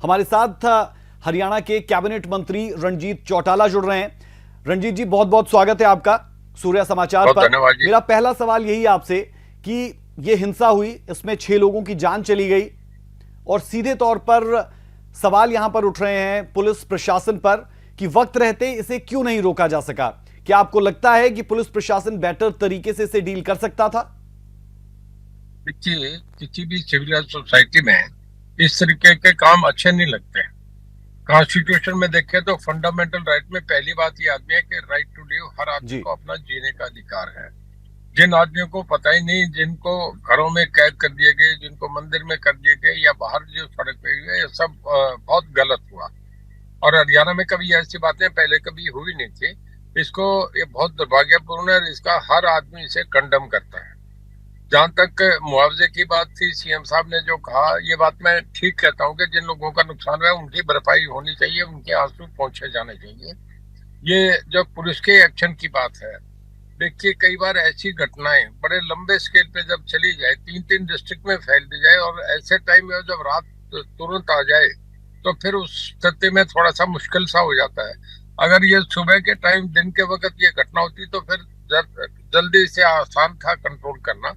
हमारे साथ हरियाणा के कैबिनेट मंत्री रणजीत चौटाला जुड़ रहे हैं। रणजीत जी, बहुत बहुत स्वागत है आपका सूर्या समाचार बहुत पर। धन्यवाद जी। मेरा पहला सवाल यही आपसे कि ये हिंसा हुई, इसमें 6 लोगों की जान चली गई और सीधे तौर पर सवाल यहां पर उठ रहे हैं पुलिस प्रशासन पर कि वक्त रहते इसे क्यों नहीं रोका जा सका। क्या आपको लगता है कि पुलिस प्रशासन बेटर तरीके से इसे डील कर सकता था? देखिए, किसी भी सिविलाइज सोसाइटी में इस तरीके के काम अच्छे नहीं लगते। कॉन्स्टिट्यूशन में देखें तो फंडामेंटल राइट में पहली बात ये आदमी है कि राइट टू लिव, हर आदमी जी। को अपना जीने का अधिकार है। जिन आदमियों को पता ही नहीं, जिनको घरों में कैद कर दिए गए, जिनको मंदिर में कर दिए गए या बाहर जो सड़क पे हुए, ये सब बहुत गलत हुआ। और हरियाणा में कभी ऐसी बातें पहले कभी हुई नहीं थी। इसको ये बहुत दुर्भाग्यपूर्ण है और इसका हर आदमी इसे कंडम करता है। जहां तक मुआवजे की बात थी, सीएम साहब ने जो कहा, ये बात मैं ठीक कहता हूँ कि जिन लोगों का नुकसान हुआ है उनकी भरपाई होनी चाहिए, उनके आंसू पहुंचे जाने चाहिए। ये जो पुलिस के एक्शन की बात है, देखिए कई बार ऐसी घटनाएं बड़े लंबे स्केल पे जब चली जाए, 3-3 डिस्ट्रिक्ट में फैल दी जाए और ऐसे टाइम में जब रात तुरंत आ जाए, तो फिर उस स्थिति में थोड़ा सा मुश्किल सा हो जाता है। अगर ये सुबह के टाइम, दिन के वक्त ये घटना होती तो फिर जल्दी से आसान था कंट्रोल करना।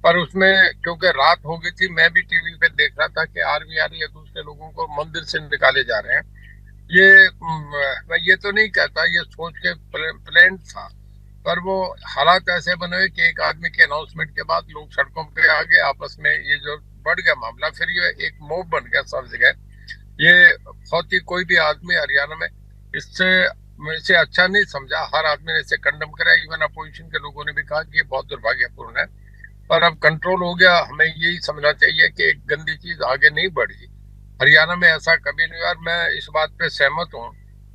पर उसमें क्योंकि रात हो गई थी, मैं भी टीवी पे देख रहा था कि आर्मी आ रही है, दूसरे लोगों को मंदिर से निकाले जा रहे हैं। ये मैं ये तो नहीं कहता ये सोच के प्लान था, पर वो हालात ऐसे बने हुए कि एक आदमी के अनाउंसमेंट के बाद लोग सड़कों पे आ गए, आपस में ये जो बढ़ गया मामला, फिर ये एक मोब बन गया सब जगह। ये बहुत ही, कोई भी आदमी हरियाणा में इससे इसे अच्छा नहीं समझा, हर आदमी ने इसे कंडम करा। इवन अपोजिशन के लोगों ने भी कहा कि ये बहुत दुर्भाग्यपूर्ण है। पर अब कंट्रोल हो गया, हमें यही समझना चाहिए कि एक गंदी चीज आगे नहीं बढ़ी। हरियाणा में ऐसा कभी नहीं हुआ और मैं इस बात पे सहमत हूँ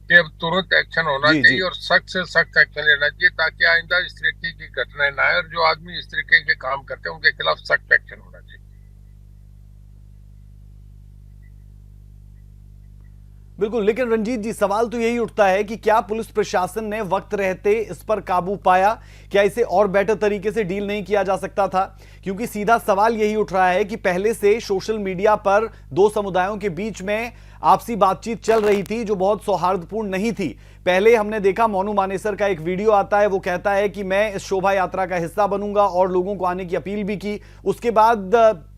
कि अब तुरंत एक्शन होना जी चाहिए जी। और सख्त से सख्त एक्शन लेना चाहिए, ताकि आइंदा इस तरीके की घटनाएं ना आए और जो आदमी इस तरीके के काम करते हैं उनके खिलाफ सख्त एक्शन होना चाहिए। बिल्कुल, लेकिन रंजीत जी, सवाल तो यही उठता है कि क्या पुलिस प्रशासन ने वक्त रहते इस पर काबू पाया? क्या इसे और बेटर तरीके से डील नहीं किया जा सकता था? क्योंकि सीधा सवाल यही उठ रहा है कि पहले से सोशल मीडिया पर दो समुदायों के बीच में आपसी बातचीत चल रही थी जो बहुत सौहार्दपूर्ण नहीं थी। पहले हमने देखा मोनू मानेसर का एक वीडियो आता है, वो कहता है कि मैं इस शोभा यात्रा का हिस्सा बनूंगा और लोगों को आने की अपील भी की। उसके बाद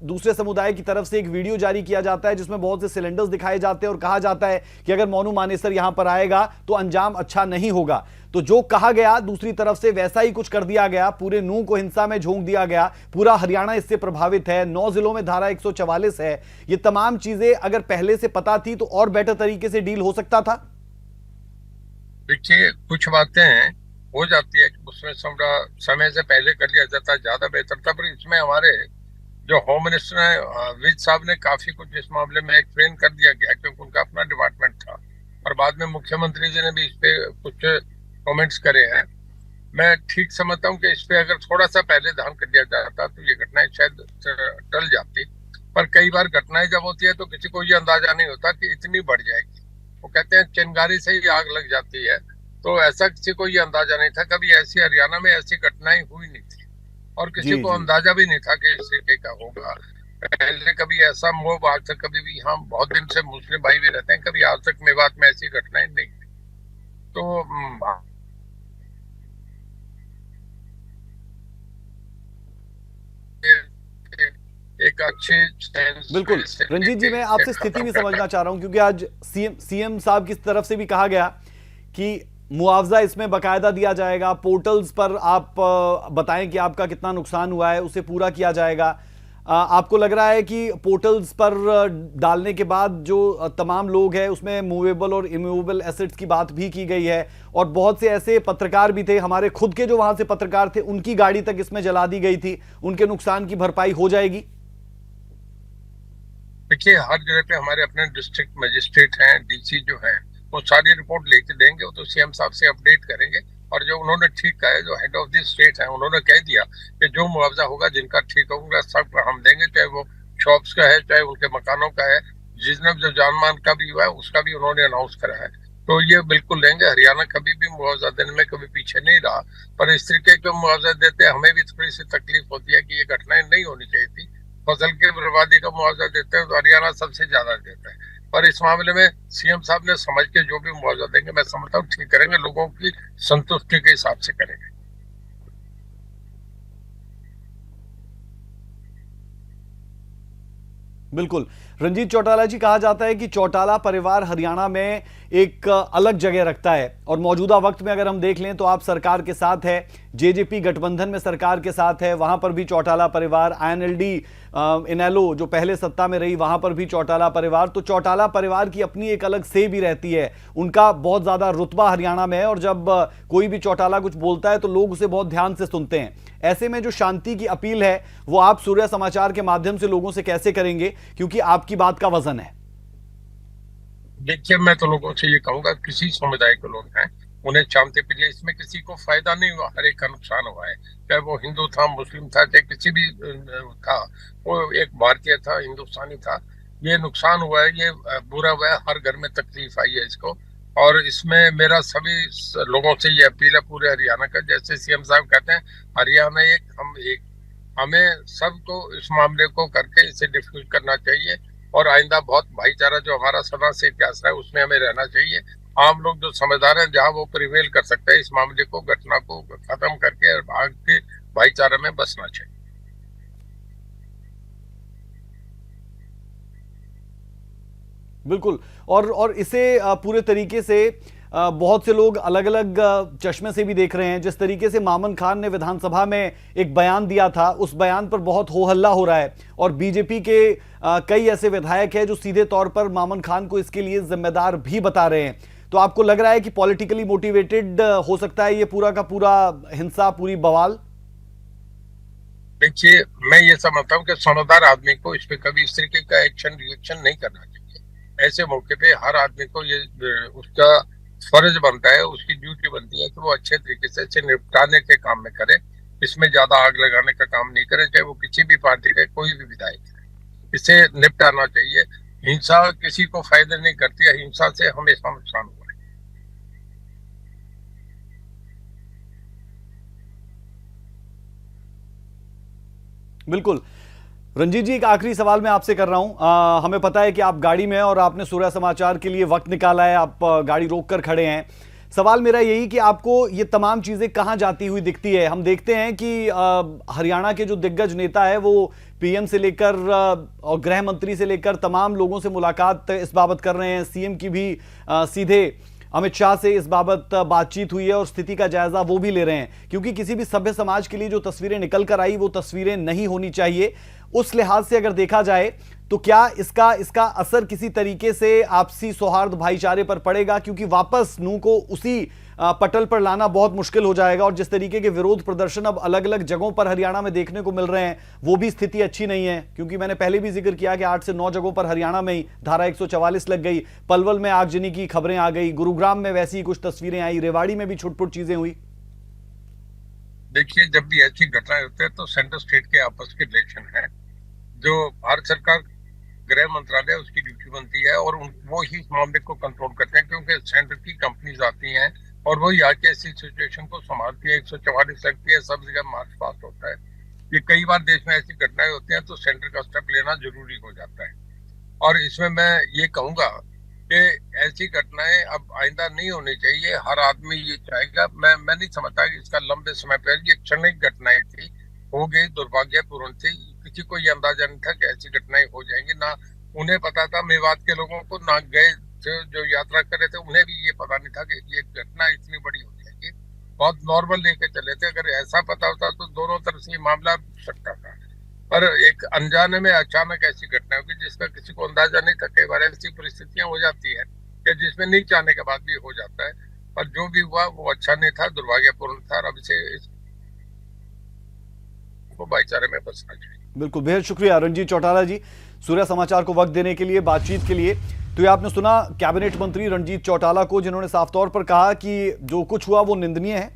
दूसरे समुदाय की तरफ से एक वीडियो जारी किया जाता है जिसमें बहुत से सिलेंडर्स दिखाए जाते हैं और कहा जाता है कि अगर मोनू मानेसर यहां पर आएगा तो अंजाम अच्छा नहीं होगा। तो जो कहा गया दूसरी तरफ से वैसा ही कुछ कर दिया गया, पूरे नूह को हिंसा में झोंक दिया गया। पूरा हरियाणा इससे प्रभावित है, 9 जिलों में धारा 144 है। ये तमाम चीजें अगर पहले से पता थी तो और बेटर तरीके से डील हो सकता था। देखिए, कुछ बातें हो जाती है, उसमें समय से पहले कर लिया जाता ज्यादा बेहतर था। पर इसमें हमारे जो होम मिनिस्टर है विज साहब ने काफी कुछ इस मामले में एक्सप्लेन कर दिया गया, क्योंकि उनका अपना डिपार्टमेंट था। और बाद में मुख्यमंत्री जी ने भी इस पे कुछ कमेंट्स करे हैं। मैं ठीक समझता हूँ कि इस पे अगर थोड़ा सा पहले ध्यान कर दिया जाता तो ये घटनाएं शायद टल जाती। पर कई बार घटनाएं जब होती है तो किसी को ये अंदाजा नहीं होता कि इतनी बढ़ जाएगी। वो कहते हैं चिंगारी से ही आग लग जाती है, तो ऐसा किसी को ये अंदाजा नहीं था। कभी ऐसी हरियाणा में ऐसी घटनाएं हुई नहीं थी और किसी जी को जी। अंदाजा भी नहीं था कि इस तरीके का होगा। पहले कभी ऐसा मोब आज तक कभी भी, यहाँ बहुत दिन से मुस्लिम भाई भी रहते हैं, कभी आज तक मेवात में ऐसी घटनाएं नहीं हुई। तो एक अच्छे बिल्कुल रंजीत जी, मैं आपसे स्थिति खत्म भी करना समझना चाह रहा हूं क्योंकि आज सीएम साहब की तरफ से भी कहा गया कि मुआवजा इसमें बकायदा दिया जाएगा। पोर्टल्स पर आप बताएं कि आपका कितना नुकसान हुआ है, उसे पूरा किया जाएगा। आपको लग रहा है कि पोर्टल्स पर डालने के बाद जो तमाम लोग हैं उसमें मूवेबल और इमूवेबल एसेट्स की बात भी की गई है और बहुत से ऐसे पत्रकार भी थे, हमारे खुद के जो वहां से पत्रकार थे, उनकी गाड़ी तक इसमें जला दी गई थी। उनके नुकसान की भरपाई हो जाएगी? देखिए, हर जगह पे हमारे अपने डिस्ट्रिक्ट मजिस्ट्रेट हैं, डीसी जो हैं, वो सारी रिपोर्ट लेके देंगे। वो तो सीएम साहब से अपडेट करेंगे। और जो उन्होंने ठीक कहा है, जो हेड ऑफ द स्टेट है, उन्होंने कह दिया कि जो मुआवजा होगा, जिनका ठीक होगा, सब हम देंगे, चाहे वो शॉप्स का है, चाहे उनके मकानों का है। जिसने जो जान मान का भी हुआ है उसका भी उन्होंने अनाउंस करा है। तो ये बिल्कुल देंगे। हरियाणा कभी भी मुआवजा देने में कभी पीछे नहीं रहा। पर इस तरीके के मुआवजा देते हमें भी थोड़ी सी तकलीफ होती है कि ये घटनाएं नहीं होनी चाहिए थी। फसल की बर्बादी का मुआवजा देते हैं तो हरियाणा सबसे ज्यादा देता है। और इस मामले में सीएम साहब ने समझ के जो भी मुआवजा देंगे, मैं समझता हूँ ठीक करेंगे, लोगों की संतुष्टि के हिसाब से करेंगे। बिल्कुल। रंजीत चौटाला जी, कहा जाता है कि चौटाला परिवार हरियाणा में एक अलग जगह रखता है और मौजूदा वक्त में अगर हम देख लें तो आप सरकार के साथ है, जेजेपी गठबंधन में सरकार के साथ है, वहां पर भी चौटाला परिवार, आईएनएलडी इनेलो जो पहले सत्ता में रही वहां पर भी चौटाला परिवार। तो चौटाला परिवार की अपनी एक अलग से भी रहती है, उनका बहुत ज्यादा रुतबा हरियाणा में है और जब कोई भी चौटाला कुछ बोलता है तो लोग उसे बहुत ध्यान से सुनते हैं। ऐसे में जो शांति की अपील है वो आप सूर्य समाचार के माध्यम से लोगों से कैसे करेंगे, क्योंकि आपकी बात का वजन है? देखिए, मैं तो लोगों से ये कहूंगा, किसी समुदाय के लोग हैं, उन्हें शांति प्रिय, इसमें किसी को फायदा नहीं हुआ, हर एक का नुकसान हुआ है। चाहे वो हिंदू था, मुस्लिम था, चाहे किसी भी था, वो एक भारतीय था, हिंदुस्तानी था, ये नुकसान हुआ है, ये बुरा हुआ है, हर घर में तकलीफ आई है इसको। और इसमें मेरा सभी लोगों से ये अपील है, पूरे हरियाणा का, जैसे सीएम साहब कहते हैं हरियाणा एक, हम एक, हमें सबको इस मामले को करके इसे डिफ्यूज करना चाहिए और आइंदा बहुत भाईचारा जो हमारा सदा से इतिहास रहा है उसमें हमें रहना चाहिए। आम लोग जो समझदार हैं, जहां वो प्रिवेल कर सकते हैं, इस मामले को, घटना को खत्म करके आगे भाईचारा में बसना चाहिए। बिल्कुल। और इसे पूरे तरीके से बहुत से लोग अलग अलग चश्मे से भी देख रहे हैं। जिस तरीके से मामन खान ने विधानसभा में एक बयान दिया था, उस बयान पर बहुत हो हल्ला हो रहा है और बीजेपी के कई ऐसे विधायक हैं जो सीधे तौर पर मामन खान को इसके लिए जिम्मेदार भी बता रहे हैं। तो आपको लग रहा है कि पॉलिटिकली मोटिवेटेड हो सकता है ये पूरा का पूरा हिंसा, पूरी बवाल? देखिए, मैं ये समझता हूँ कि समझदार आदमी को इस पे कभी इस तरीके का एक्शन रिएक्शन नहीं करना चाहिए। ऐसे मौके पे हर आदमी को ये उसका फर्ज बनता है, उसकी ड्यूटी बनती है कि वो अच्छे तरीके से इसे निपटाने के काम में करे, इसमें ज्यादा आग लगाने का काम नहीं करे, चाहे वो किसी भी पार्टी के कोई भी विधायक है, इसे निपटाना चाहिए। हिंसा किसी को फायदा नहीं करती है, हिंसा से हमेशा नुकसान हुआ है। बिल्कुल। रंजीत जी, एक आखिरी सवाल मैं आपसे कर रहा हूं। हमें पता है कि आप गाड़ी में हैं और आपने सूर्य समाचार के लिए वक्त निकाला है, आप गाड़ी रोककर खड़े हैं। सवाल मेरा यही कि आपको ये तमाम चीजें कहां जाती हुई दिखती है? हम देखते हैं कि हरियाणा के जो दिग्गज नेता है वो पीएम से लेकर और गृह मंत्री से लेकर तमाम लोगों से मुलाकात इस बाबत कर रहे हैं। सीएम की भी सीधे अमित शाह से इस बाबत बातचीत हुई है और स्थिति का जायजा वो भी ले रहे हैं, क्योंकि किसी भी सभ्य समाज के लिए जो तस्वीरें निकल कर आई वो तस्वीरें नहीं होनी चाहिए। उस लिहाज से अगर देखा जाए तो क्या इसका असर किसी तरीके से आपसी सौहार्द, भाईचारे पर पड़ेगा? क्योंकि वापस नूह को उसी पटल पर लाना बहुत मुश्किल हो जाएगा और जिस तरीके के विरोध प्रदर्शन अब अलग अलग जगहों पर हरियाणा में देखने को मिल रहे हैं वो भी स्थिति अच्छी नहीं है। क्योंकि मैंने पहले भी जिक्र किया कि 8 से 9 जगहों पर हरियाणा में ही धारा 144 लग गई, पलवल में आगजनी की खबरें आ गई, गुरुग्राम में वैसी ही कुछ तस्वीरें आई, रेवाड़ी में भी छुटपुट चीजें हुई। देखिए, जब भी ऐसी घटनाएं होती है तो सेंटर स्टेट के आपस के रिलेशन है, जो भारत सरकार गृह मंत्रालय उसकी ड्यूटी बनती है और वो ही इस मामले को कंट्रोल करते हैं, क्योंकि सेंटर की कंपनीज आती हैं और वही आके ऐसी सिचुएशन को संभालती है। 144 लगती है, सब जगह मार्च पास्ट होता है। ये कई बार देश में ऐसी घटनाएं होती हैं तो सेंटर का स्टेप लेना जरूरी हो जाता है। और इसमें मैं ये कहूंगा कि ऐसी घटनाएं अब आइंदा नहीं होनी चाहिए। हर आदमी ये चाहेगा। मैं नहीं समझता कि इसका लंबे समय पहले ये क्षणिक घटनाएं थी, हो गई, दुर्भाग्यपूर्ण थी। किसी को ये अंदाजा नहीं था कि ऐसी घटनाएं हो जाएंगी। ना उन्हें पता था, मेवात के लोगों को, ना गए जो यात्रा कर रहे थे उन्हें भी ये पता नहीं था कि ये घटना इतनी बड़ी हो जाएगी। बहुत नॉर्मल लेके चले थे। अगर ऐसा पता होता तो दोनों तरफ से ये मामला रुक सकता था, पर एक अनजाने में अचानक ऐसी घटना होगी जिसका किसी को अंदाजा नहीं था। कई बार ऐसी परिस्थितियां हो जाती है कि जिसमें नहीं चाहने के बाद भी हो जाता है, पर जो भी हुआ वो अच्छा नहीं था, दुर्भाग्यपूर्ण था। और अब इसे भाईचारे में बसना चाहिए। बिल्कुल, बेहद शुक्रिया रंजीत चौटाला जी, सूर्य समाचार को वक्त देने के लिए, बातचीत के लिए। तो ये आपने सुना कैबिनेट मंत्री रंजीत चौटाला को, जिन्होंने साफ तौर पर कहा कि जो कुछ हुआ वो निंदनीय है।